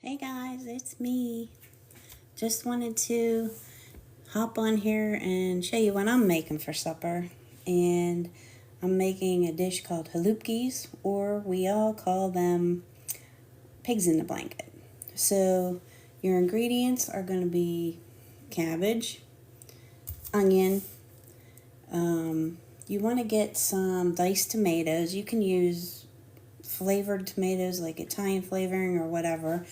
Hey guys, it's me. Just wanted to hop on here and show you what I'm making for supper. And I'm making a dish called Halupkis, or we all call them pigs in the blanket. So your ingredients are going to be cabbage, onion. You want to get some diced tomatoes. You can use flavored tomatoes like Italian flavoring or whatever.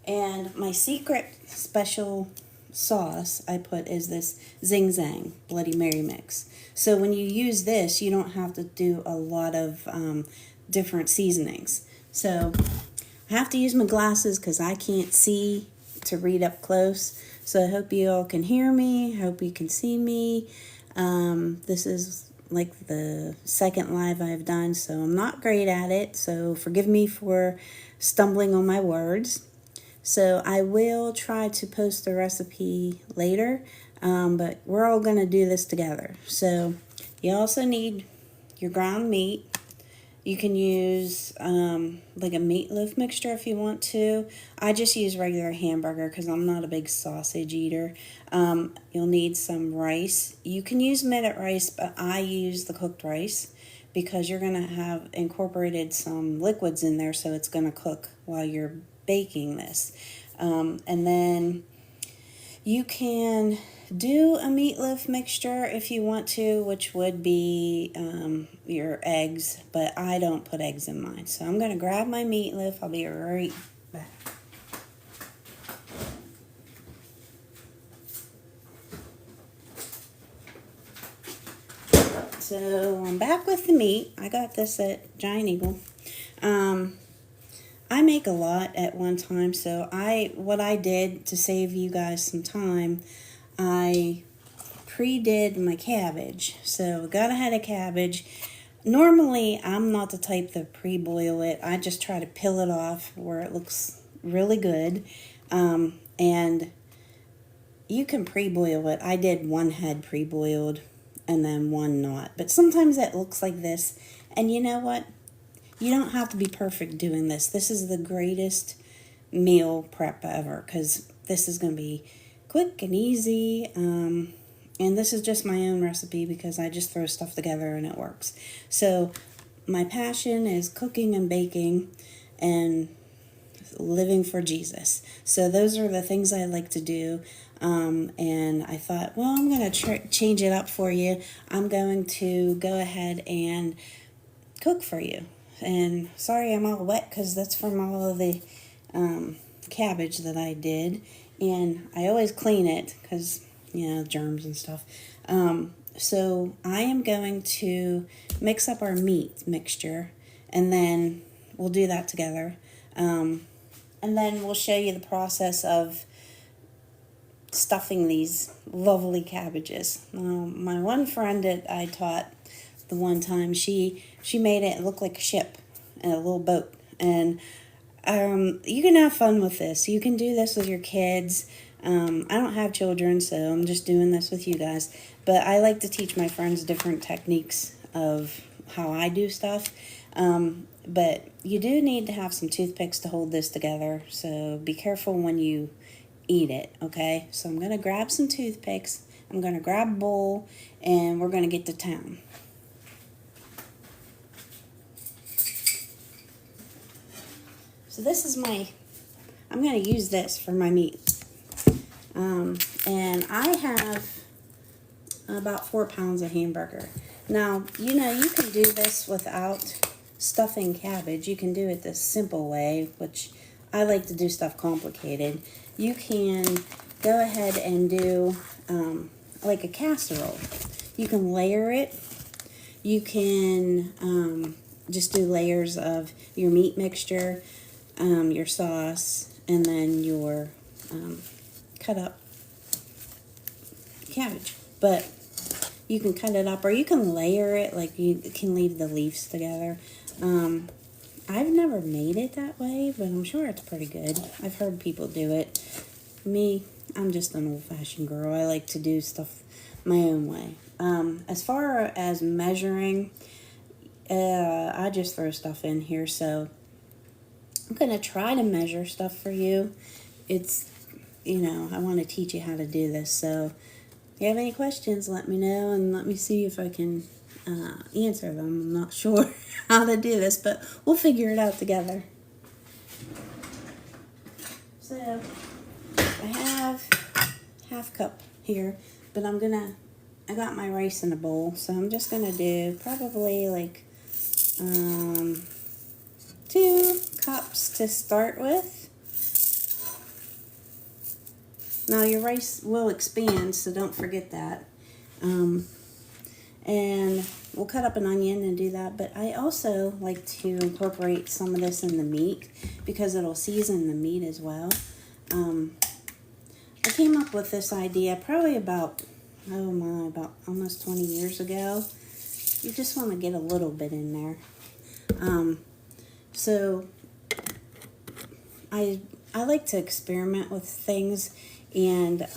And my secret special sauce I put is this Zing Zang Bloody Mary mix. So when you use this, you don't have to do a lot of different seasonings. So I have to use my glasses because I can't see to read up close. So I hope you all can hear me. Hope you can see me. This is like the second live I've done, so I'm not great at it. So forgive me for stumbling on my words. So I will try to post the recipe later, but we're all going to do this together. So you also need your ground meat. You can use like a meatloaf mixture if you want to. I just use regular hamburger because I'm not a big sausage eater. You'll need some rice. You can use minute rice, but I use the cooked rice because you're going to have incorporated some liquids in there, so it's going to cook while you're baking this. And then you can do a meatloaf mixture if you want to, which would be your eggs, but I don't put eggs in mine. So I'm going to grab my meatloaf. I'll be right back. So I'm back with the meat. I got this at Giant Eagle. I make a lot at one time, so what I did to save you guys some time, I pre-did my cabbage. So got a head of cabbage. Normally, I'm not the type to pre-boil it. I just try to peel it off where it looks really good. And you can pre-boil it. I did one head pre-boiled and then one not. But sometimes it looks like this. And you know what? You don't have to be perfect doing this. This is the greatest meal prep ever because this is going to be quick and easy. And this is just my own recipe because I just throw stuff together and it works. So my passion is cooking and baking and living for Jesus. So those are the things I like to do. And I thought, well, I'm going to change it up for you. I'm going to go ahead and cook for you. And sorry I'm all wet because that's from all of the cabbage that I did. And I always clean it because, germs and stuff. So I am going to mix up our meat mixture, and then we'll do that together. And then we'll show you the process of stuffing these lovely cabbages. My one friend that I taught the one time, she made it look like a ship and a little boat. And you can have fun with this. You can do this with your kids. I don't have children, so I'm just doing this with you guys. But I like to teach my friends different techniques of how I do stuff. But you do need to have some toothpicks to hold this together, so be careful when you eat it, okay? So I'm going to grab some toothpicks. I'm going to grab a bowl, and we're going to get to town. So this is I'm going to use this for my meat. And I have about 4 pounds of hamburger. Now, you can do this without stuffing cabbage. You can do it the simple way, which I like to do stuff complicated. You can go ahead and do like a casserole. You can layer it. You can just do layers of your meat mixture, your sauce, and then your cut up cabbage. But you can cut it up, or you can layer it, like you can leave the leaves together. I've never made it that way, but I'm sure it's pretty good. I've heard people do it. Me, I'm just an old-fashioned girl. I like to do stuff my own way. As far as measuring, I just throw stuff in here. So I'm going to try to measure stuff for you. It's, I want to teach you how to do this. So if you have any questions, let me know, and let me see if I can answer them. I'm not sure how to do this, but we'll figure it out together. So I have half cup here, but I got my rice in a bowl, so I'm just gonna do probably like 2 cups to start with. Now your rice will expand, so don't forget that. And we'll cut up an onion and do that, but I also like to incorporate some of this in the meat because it'll season the meat as well. I came up with this idea probably about almost 20 years ago. You just want to get a little bit in there. So I like to experiment with things, and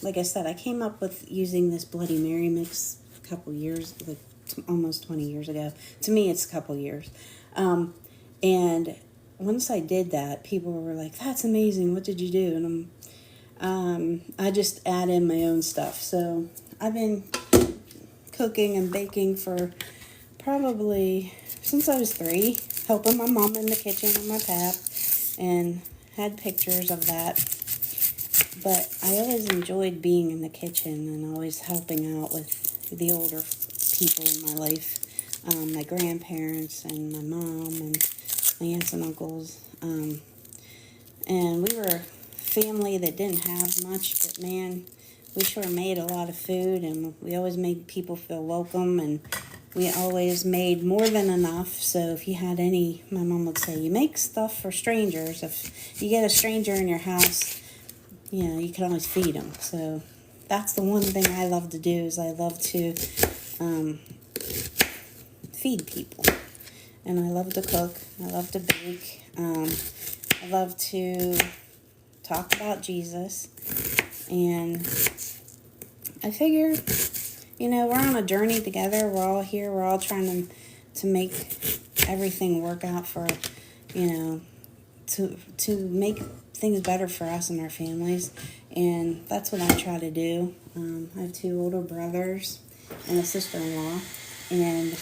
like I said, I came up with using this Bloody Mary mix a couple years, like almost 20 years ago. To me, it's a couple years. And once I did that, people were like, "That's amazing! What did you do?" And I just add in my own stuff. So I've been cooking and baking for probably since I was 3, helping my mom in the kitchen and my pap, and had pictures of that. But I always enjoyed being in the kitchen and always helping out with the older people in my life, my grandparents and my mom and my aunts and uncles. And we were a family that didn't have much, but man, we sure made a lot of food, and we always made people feel welcome, and we always made more than enough. So if you had any, my mom would say, you make stuff for strangers. If you get a stranger in your house, you can always feed them. So that's the one thing I love to do, is I love to feed people. And I love to cook. I love to bake. I love to talk about Jesus. And I figure, we're on a journey together. We're all here. We're all trying to make everything work out for, to make things better for us and our families. And that's what I try to do. I have 2 older brothers and a sister-in-law. And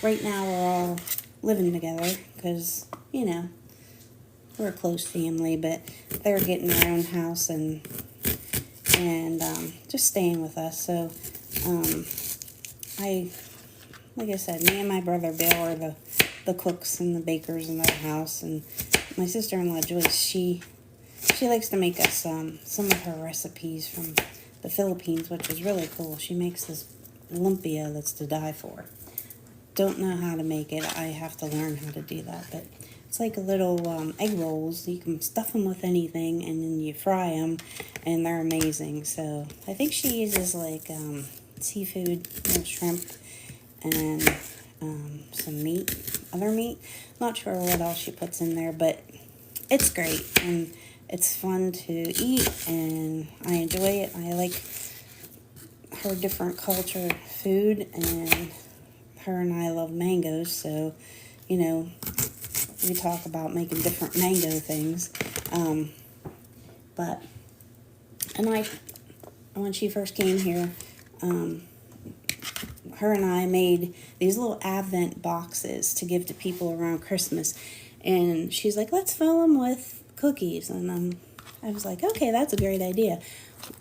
right now we're all living together because, we're a close family, but they're getting their own house and just staying with us. So like I said, me and my brother Bill are the cooks and the bakers in their house, and my sister-in-law Joyce, she likes to make us some of her recipes from the Philippines, which is really cool. She makes this lumpia that's to die for. Don't know how to make it. I have to learn how to do that, but it's like a little egg rolls. You can stuff them with anything, and then you fry them, and they're amazing. So I think she uses like seafood, shrimp, and some other meat. Not sure what else she puts in there, but it's great, and it's fun to eat, and I enjoy it. I like her different culture food, and her and I love mangoes, so, we talk about making different mango things. When she first came here, her and I made these little Advent boxes to give to people around Christmas. And she's like, let's fill them with cookies. And I was like, okay, that's a great idea.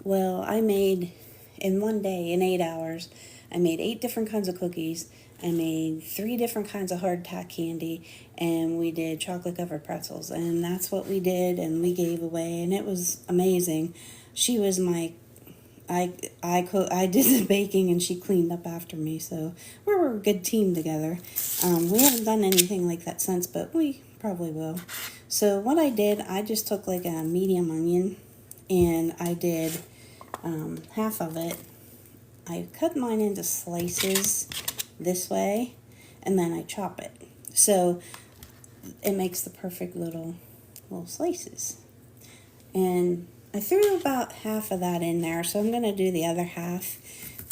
Well, I made, in one day, in 8 hours, I made 8 different kinds of cookies. I made 3 different kinds of hardtack candy, and we did chocolate-covered pretzels. And that's what we did, and we gave away, and it was amazing. She was I did the baking, and she cleaned up after me, so we were a good team together. We haven't done anything like that since, but we probably will. So what I did, I just took like a medium onion, and I did half of it. I cut mine into slices this way, and then I chop it. So it makes the perfect little slices. And I threw about half of that in there, so I'm going to do the other half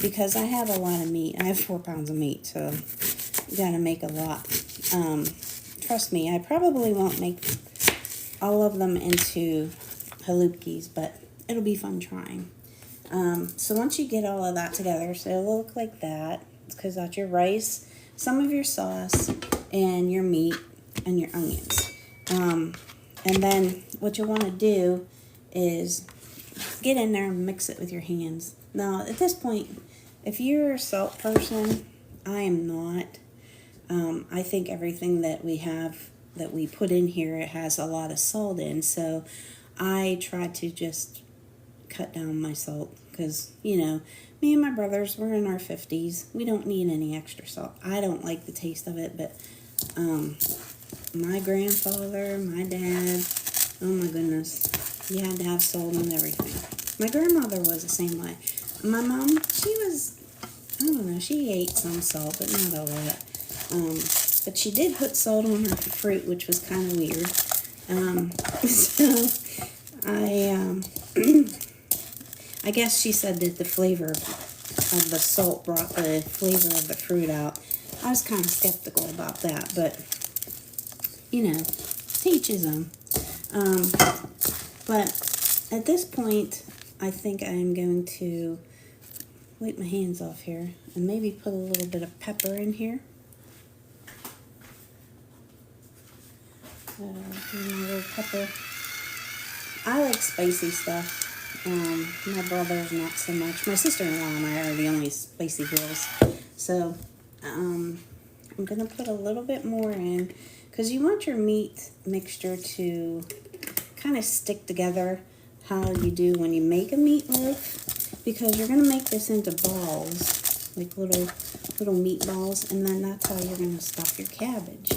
because I have a lot of meat. I have 4 pounds of meat, so you got to make a lot. Try trust me, I probably won't make all of them into Halupkis, but it'll be fun trying. So once you get all of that together, so it'll look like that, because that's your rice, some of your sauce, and your meat, and your onions. And then what you want to do is get in there and mix it with your hands. Now, at this point, if you're a salt person, I am not. I think everything that we put in here, it has a lot of salt in, so I try to just cut down my salt, because, you know, me and my brothers, we're in our 50s. We don't need any extra salt. I don't like the taste of it, but my grandfather, my dad, oh my goodness, you had to have salt on everything. My grandmother was the same way. My mom, she was, I don't know, she ate some salt, but not a lot. But she did put salt on her fruit, which was kind of weird. So I guess she said that the flavor of the salt brought the flavor of the fruit out. I was kind of skeptical about that, but, you know, to each his own. But at this point, I think I'm going to wipe my hands off here and maybe put a little bit of pepper in here. So, my little pepper. I like spicy stuff. My brother's not so much. My sister-in-law and I are the only spicy girls. So, I'm going to put a little bit more in, because you want your meat mixture to kind of stick together how you do when you make a meatloaf, because you're going to make this into balls, like little meatballs, and then that's how you're going to stuff your cabbage.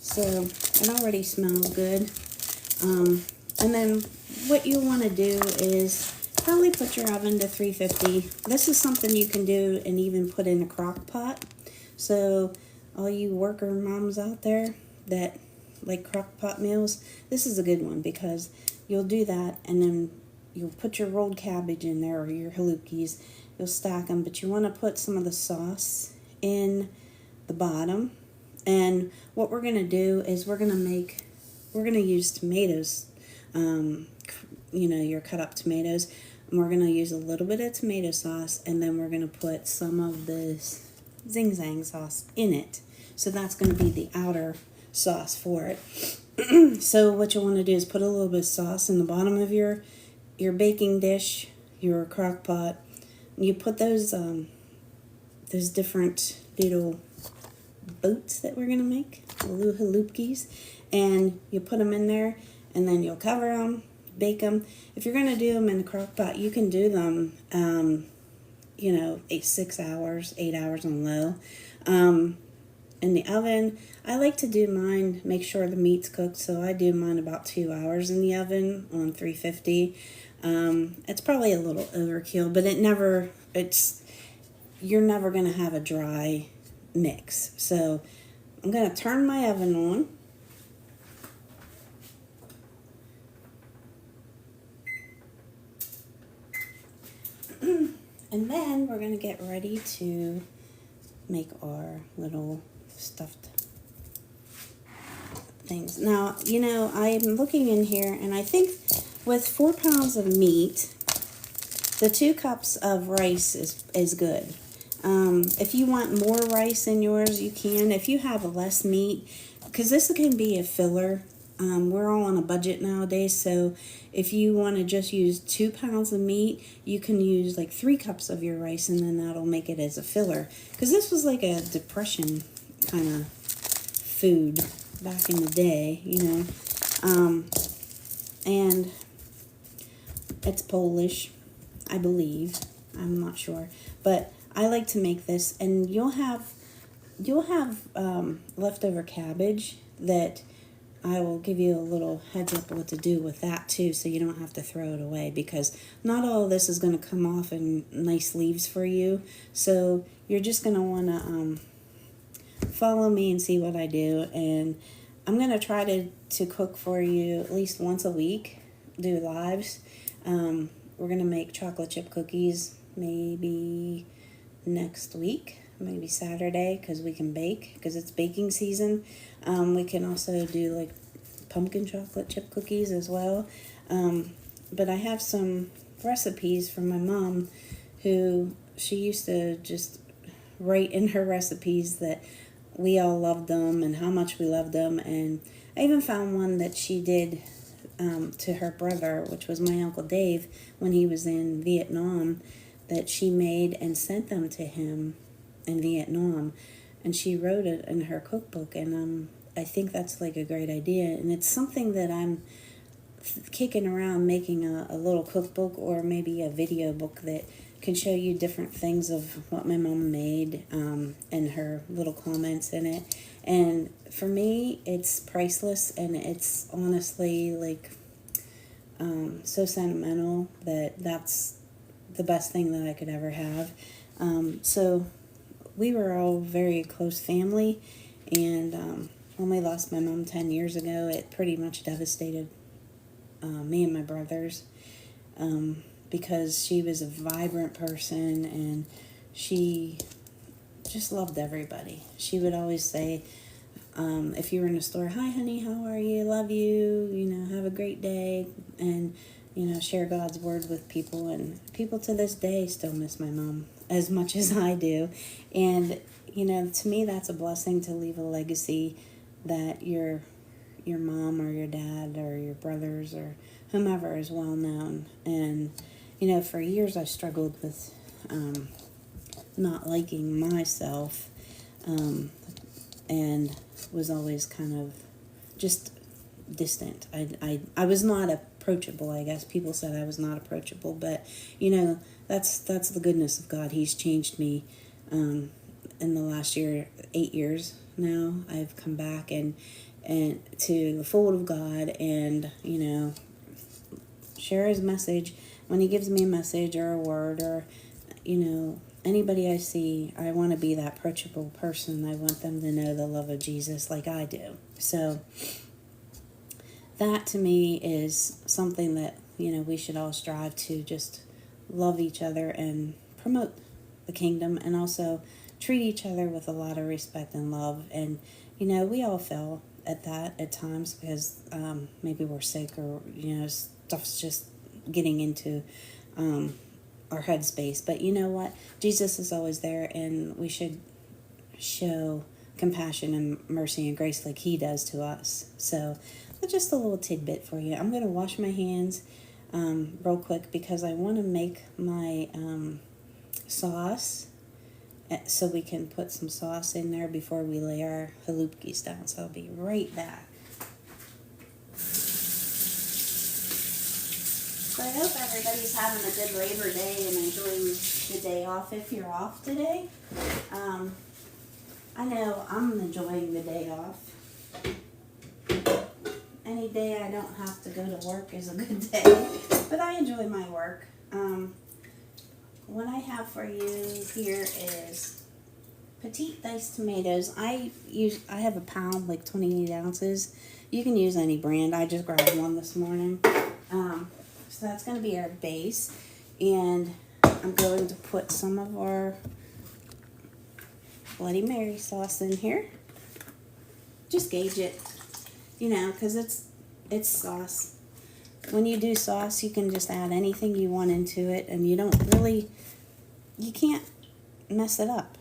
So it already smells good. And then what you want to do is probably put your oven to 350. This is something you can do and even put in a crock pot. So all you worker moms out there that like crock pot meals, this is a good one, because you'll do that and then you'll put your rolled cabbage in there, or your Halupkis. You'll stack them, but you want to put some of the sauce in the bottom. And what we're going to do is we're going to use tomatoes, you know, your cut up tomatoes, and we're going to use a little bit of tomato sauce, and then we're going to put some of this Zing Zang sauce in it. So that's going to be the outer sauce for it. So what you want to do is put a little bit of sauce in the bottom of your baking dish, your crock pot. You put those different little boats that we're going to make, the little Halupkis, and you put them in there, and then you'll cover them, bake them. If you're going to do them in the crock pot, you can do them, you know, 8 hours on low. In the oven, I like to do mine, make sure the meat's cooked, so I do mine about 2 hours in the oven on 350. It's probably a little overkill, but you're never going to have a dry mix. So I'm going to turn my oven on. And then we're going to get ready to make our little stuffed things. Now, you know, I'm looking in here, and I think with 4 pounds of meat, the 2 cups of rice is good. If you want more rice in yours, you can. If you have less meat, because this can be a filler. We're all on a budget nowadays, so if you want to just use 2 pounds of meat, you can use like 3 cups of your rice, and then that'll make it as a filler. Because this was like a depression kind of food back in the day, you know. And it's Polish, I believe. I'm not sure, but I like to make this, and you'll have leftover cabbage that I will give you a little heads up what to do with that too, so you don't have to throw it away, because not all of this is going to come off in nice leaves for you. So you're just going to want to follow me and see what I do, and I'm going to try to cook for you at least once a week, do lives. We're going to make chocolate chip cookies maybe next week, maybe Saturday, because we can bake, because it's baking season. We can also do like pumpkin chocolate chip cookies as well. But I have some recipes from my mom, who she used to just write in her recipes that we all loved them and how much we loved them. And I even found one that she did to her brother, which was my Uncle Dave, when he was in Vietnam, that she made and sent them to him in Vietnam. And she wrote it in her cookbook, and I think that's like a great idea. And it's something that I'm kicking around, making a little cookbook or maybe a video book that can show you different things of what my mom made, and her little comments in it. And for me, it's priceless, and it's honestly like so sentimental that that's the best thing that I could ever have. So we were all very close family, and when we lost my mom 10 years ago, it pretty much devastated me and my brothers, because she was a vibrant person, and she just loved everybody. She would always say, if you were in a store, "Hi honey, how are you? Love you, have a great day," and share God's word with people. And people to this day still miss my mom as much as I do. And to me, that's a blessing, to leave a legacy that your mom or your dad or your brothers or whomever is well known. And for years I struggled with not liking myself, and was always kind of just distant. I was not approachable, I guess. People said I was not approachable, but that's the goodness of God. He's changed me. In the last 8 years now, I've come back and to the fold of God, and share his message. When he gives me a message or a word, or anybody I see, I want to be that approachable person. I want them to know the love of Jesus like I do. So that to me is something that we should all strive to, just love each other and promote the kingdom, and also treat each other with a lot of respect and love. And we all fail at that at times, because maybe we're sick, or stuff's just getting into our headspace. But you know what? Jesus is always there, and we should show compassion and mercy and grace like he does to us. So just a little tidbit for you. I'm going to wash my hands real quick, because I want to make my sauce, so we can put some sauce in there before we lay our halupkis down. So I'll be right back. So I hope everybody's having a good Labor Day and enjoying the day off, if you're off today. I know I'm enjoying the day off. Any day I don't have to go to work is a good day, but I enjoy my work. What I have for you here is petite diced tomatoes. I have a pound, like 28 ounces. You can use any brand. I just grabbed one this morning. So that's going to be our base, and I'm going to put some of our Bloody Mary sauce in here. Just gauge it, because it's sauce. When you do sauce, you can just add anything you want into it, and you can't mess it up.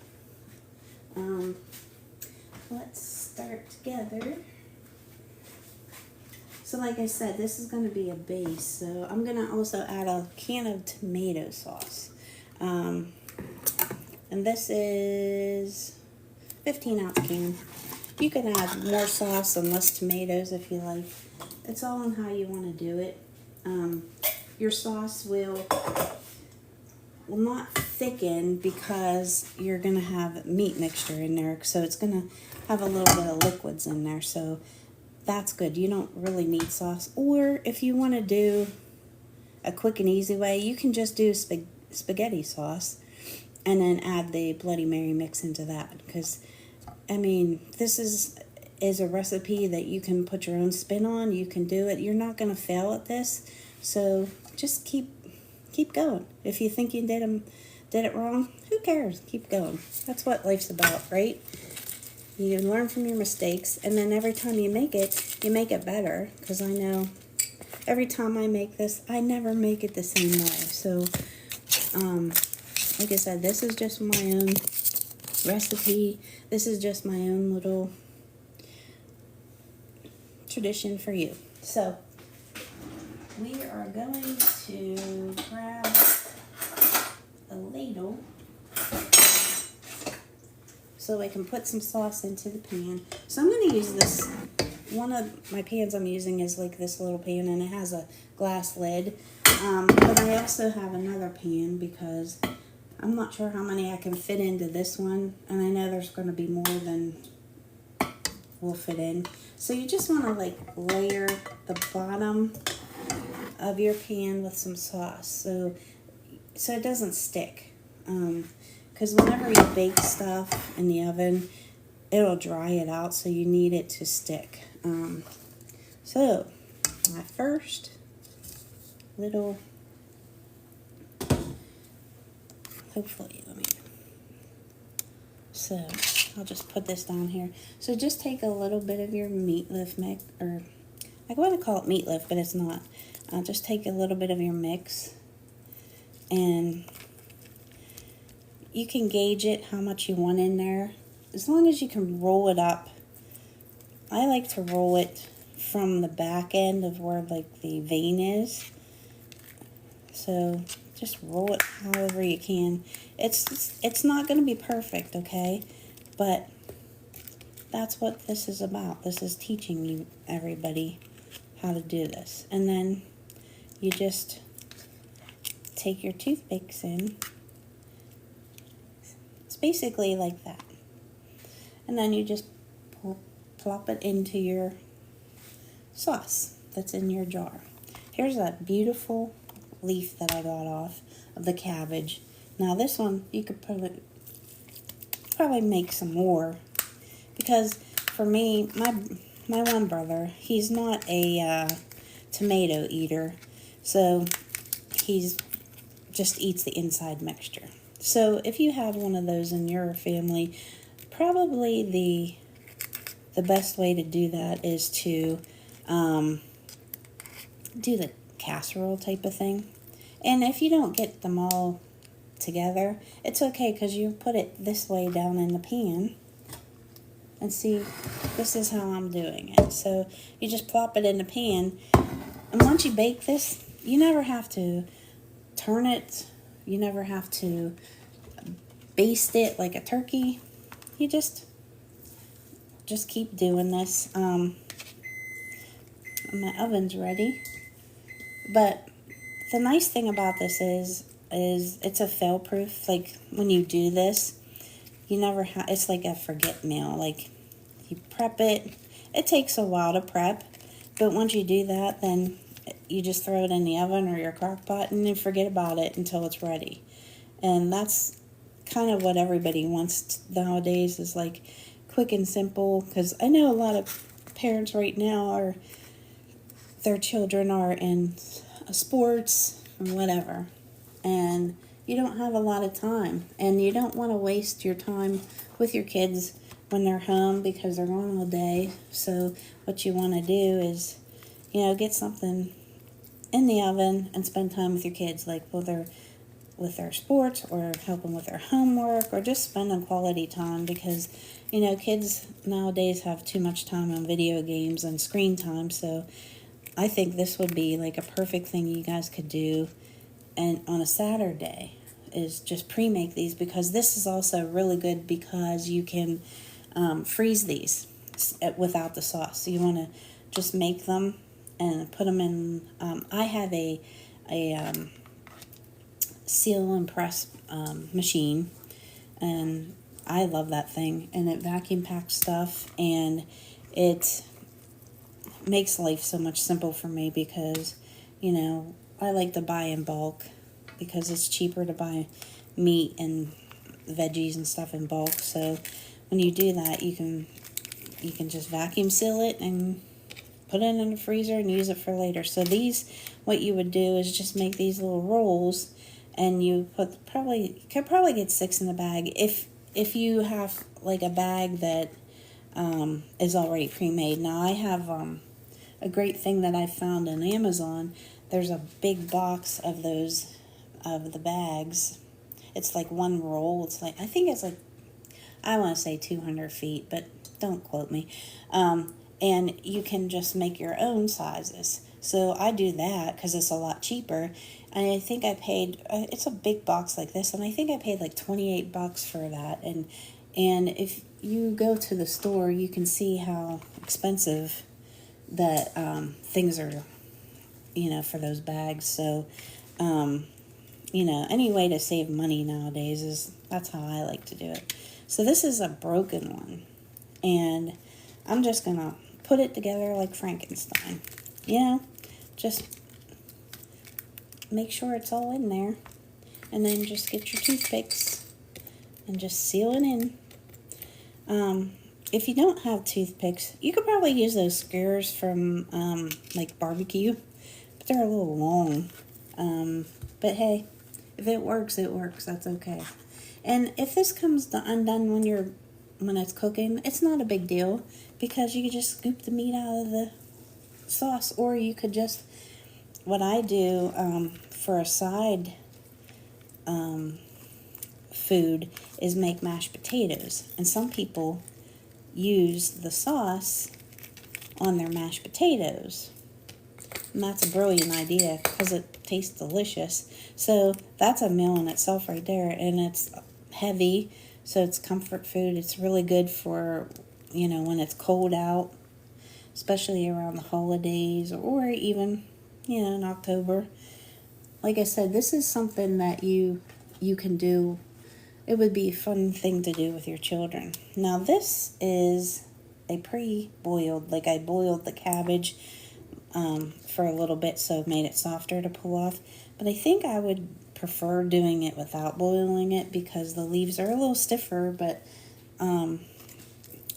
Let's start together. So like I said, this is going to be a base, so I'm going to also add a can of tomato sauce. And this is 15-ounce can. You can add more sauce and less tomatoes if you like. It's all on how you want to do it. Your sauce will not thicken, because you're going to have meat mixture in there, so it's going to have a little bit of liquids in there, so that's good. You don't really need sauce. Or if you want to do a quick and easy way, you can just do spaghetti sauce and then add the Bloody Mary mix into that, because this is a recipe that you can put your own spin on. You can do it. You're not going to fail at this, so just keep going. If you think you did did it wrong, who cares? Keep going. That's what life's about, right? You learn from your mistakes, and then every time you make it better. Because I know every time I make this, I never make it the same way. So, like I said, this is just my own recipe. This is just my own little tradition for you. So, we are going to grab a ladle so I can put some sauce into the pan. So I'm going to use this. One of my pans I'm using is like this little pan, and it has a glass lid. But I also have another pan because I'm not sure how many I can fit into this one, and I know there's going to be more than will fit in. So you just want to like layer the bottom of your pan with some sauce so it doesn't stick. Because whenever you bake stuff in the oven, it'll dry it out, so you need it to stick. So my first little, hopefully, so I'll just put this down here. So just take a little bit of your meatloaf mix, or I want to call it meatloaf, but it's not. Just take a little bit of your mix, and you can gauge it how much you want in there, as long as you can roll it up. I like to roll it from the back end of where like the vein is. So just roll it however you can. It's not going to be perfect, okay? But that's what this is about. This is teaching you, everybody, how to do this. And then you just take your toothpicks in. It's basically like that. And then you just plop it into your sauce that's in your jar. Here's that beautiful leaf that I got off of the cabbage. Now this one, you could probably make some more, because for me, my one brother, he's not a tomato eater, so he's just eats the inside mixture. So if you have one of those in your family, probably the best way to do that is to do the casserole type of thing. And if you don't get them all together, it's okay, because you put it this way down in the pan. And see, this is how I'm doing it. So you just plop it in the pan, and once you bake this, you never have to turn it, you never have to baste it like a turkey. You just keep doing this. My oven's ready. But the nice thing about this is it's a fail-proof. Like, when you do this, you never have, it's like a forget meal. Like, you prep it. It takes a while to prep, but once you do that, then you just throw it in the oven or your crock pot and then forget about it until it's ready. And that's kind of what everybody wants nowadays, is like quick and simple. Because I know a lot of parents right now their children are in sports or whatever, and you don't have a lot of time, and you don't want to waste your time with your kids when they're home, because they're gone all day. So what you want to do is, get something in the oven and spend time with your kids, like whether with their sports or helping with their homework or just spending quality time, because kids nowadays have too much time on video games and screen time. So I think this would be like a perfect thing you guys could do, and on a Saturday, is just pre-make these, because this is also really good because you can freeze these without the sauce. So you want to just make them and put them in. I have a seal and press machine, and I love that thing, and it vacuum packs stuff, and it makes life so much simple for me, because I like to buy in bulk, because it's cheaper to buy meat and veggies and stuff in bulk. So when you do that, you can just vacuum seal it and put it in the freezer and use it for later. So these, what you would do is just make these little rolls, and you could probably get 6 in the bag if you have like a bag that is already pre-made. Now I have a great thing that I found on Amazon. There's a big box of those of the bags. It's like one roll. It's like, I think it's like, I want to say 200 feet, but don't quote me. And you can just make your own sizes. So I do that because it's a lot cheaper. And I think I paid, it's a big box like this, and I think I paid like $28 for that. And if you go to the store, you can see how expensive that things are, for those bags. So, any way to save money nowadays that's how I like to do it. So this is a broken one, and I'm just gonna put it together like Frankenstein. Just make sure it's all in there, and then just get your toothpicks and just seal it in. If you don't have toothpicks, you could probably use those skewers from like barbecue, but they're a little long. But hey, if it works, it works. That's okay. And if this comes undone when it's cooking, it's not a big deal, because you could just scoop the meat out of the sauce, or you could just, what I do for a side food is make mashed potatoes. And some people use the sauce on their mashed potatoes. And that's a brilliant idea because it tastes delicious. So that's a meal in itself right there. And it's heavy, so it's comfort food. It's really good for, when it's cold out, especially around the holidays, or even, in October. Like I said, this is something that you can do. It would be a fun thing to do with your children. Now this is a pre-boiled, like I boiled the cabbage for a little bit, so it made it softer to pull off. But I think I would prefer doing it without boiling it, because the leaves are a little stiffer, but I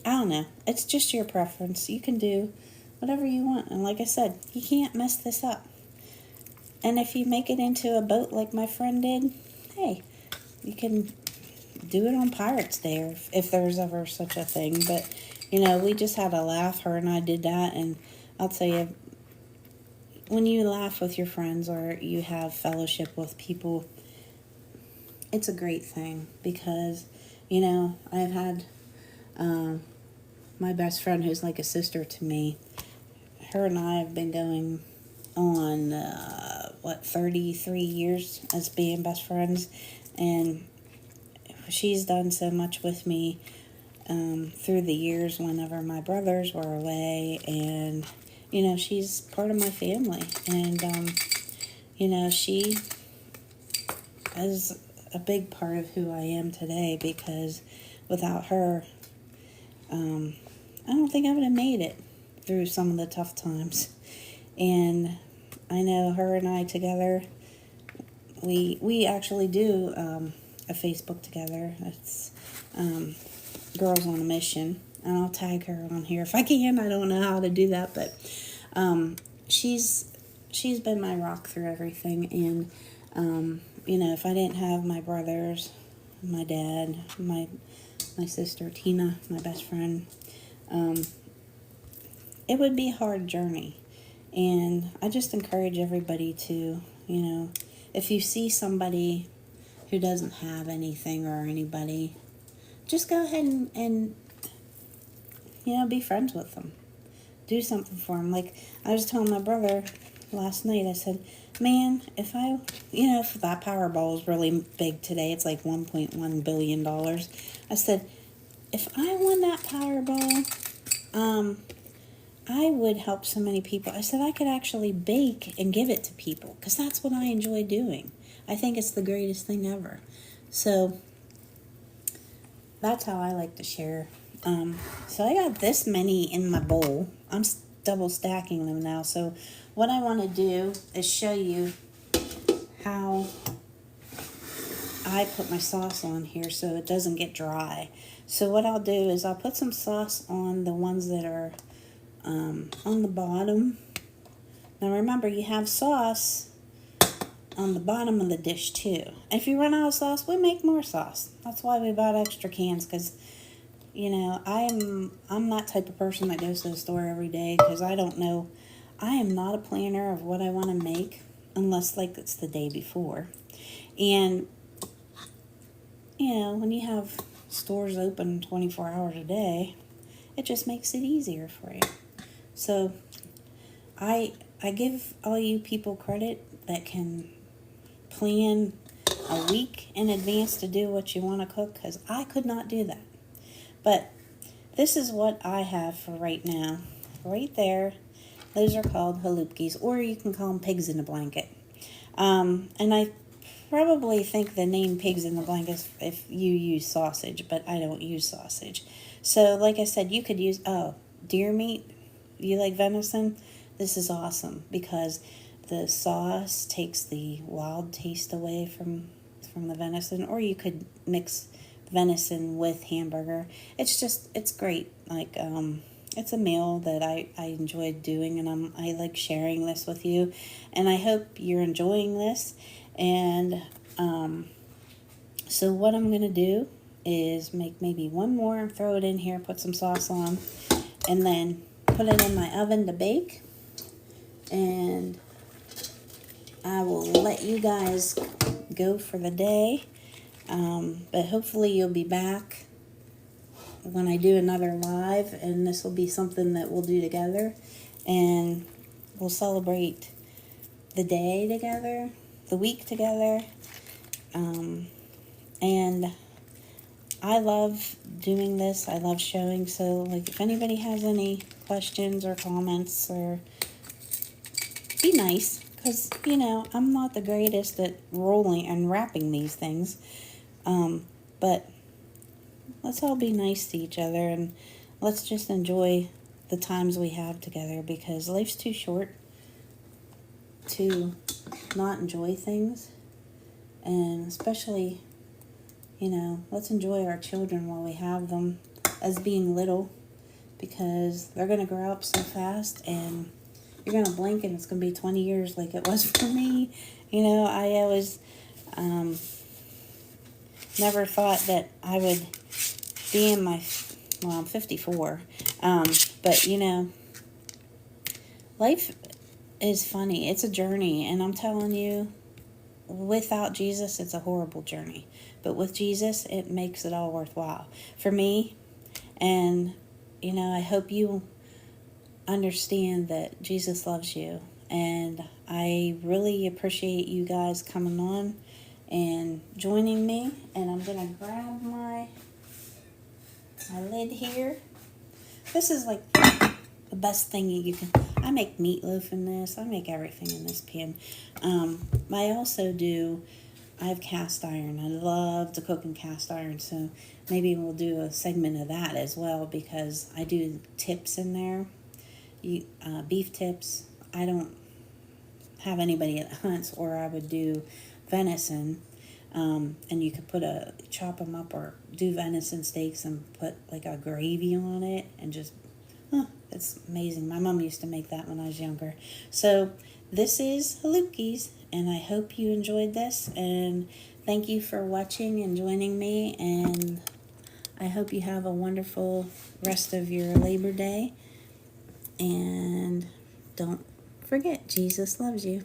don't know. It's just your preference. You can do whatever you want. And like I said, you can't mess this up. And if you make it into a boat like my friend did, hey, you can do it on Pirates Day, if there's ever such a thing. But, we just had a laugh. Her and I did that. And I'll tell you, when you laugh with your friends or you have fellowship with people, it's a great thing, because, I've had my best friend, who's like a sister to me. Her and I have been going on, 33 years as being best friends. And she's done so much with me through the years whenever my brothers were away. And, she's part of my family. And, she is a big part of who I am today, because without her, I don't think I would have made it through some of the tough times. And I know her and I together, we actually do a Facebook together. It's Girls on a Mission, and I'll tag her on here if I can. I don't know how to do that, but she's been my rock through everything. And if I didn't have my brothers, my dad, my sister Tina, my best friend, it would be a hard journey. And I just encourage everybody to, if you see somebody who doesn't have anything or anybody, just go ahead and be friends with them. Do something for them. Like I was telling my brother last night, I said, man, if that Powerball is really big today, it's like $1.1 billion. I said, if I won that Powerball, I would help so many people. I said I could actually bake and give it to people, because that's what I enjoy doing. I think it's the greatest thing ever. So that's how I like to share. So I got this many in my bowl. I'm double stacking them now. So what I want to do is show you how I put my sauce on here so it doesn't get dry. So what I'll do is I'll put some sauce on the ones that are on the bottom. Now remember, you have sauce on the bottom of the dish too. If you run out of sauce, we make more sauce. That's why we bought extra cans, because I'm that type of person that goes to the store every day, because I don't know. I am not a planner of what I want to make unless like it's the day before. And when you have stores open 24 hours a day, it just makes it easier for you. So I give all you people credit that can plan a week in advance to do what you want to cook, because I could not do that. But this is what I have for right now. Right there, those are called halupkis, or you can call them pigs in a blanket. And I probably think the name pigs in the blanket is if you use sausage, but I don't use sausage. So like I said, you could use, deer meat. You like venison? This is awesome, because the sauce takes the wild taste away from the venison, or you could mix venison with hamburger. It's great. Like, it's a meal that I enjoy doing, and I like sharing this with you, and I hope you're enjoying this. And so what I'm going to do is make maybe one more and throw it in here, put some sauce on, and then put it in my oven to bake. And I will let you guys go for the day. But hopefully you'll be back when I do another live, and this will be something that we'll do together, and we'll celebrate the day together, the week together. And I love doing this. I love showing. So, like, if anybody has any questions or comments, or be nice, because, I'm not the greatest at rolling and wrapping these things. But let's all be nice to each other, and let's just enjoy the times we have together, because life's too short to not enjoy things. And especially, let's enjoy our children while we have them, as being little, because they're going to grow up so fast, and you're going to blink and it's going to be 20 years like it was for me. I always never thought that I would be in I'm 54. But, life is funny. It's a journey, and I'm telling you, without Jesus, it's a horrible journey. But with Jesus, it makes it all worthwhile. For me, and, I hope you understand that Jesus loves you. And I really appreciate you guys coming on and joining me. And I'm going to grab my lid here. This is like the best thing you can. I make meatloaf in this. I make everything in this pan. I have cast iron. I love to cook in cast iron, so maybe we'll do a segment of that as well, because I do tips in there. Beef tips. I don't have anybody that hunts, or I would do venison. And you could chop them up, or do venison steaks and put like a gravy on it, and just, it's amazing. My mom used to make that when I was younger. So this is Halupki's, and I hope you enjoyed this, and thank you for watching and joining me, and I hope you have a wonderful rest of your Labor Day, and don't forget, Jesus loves you.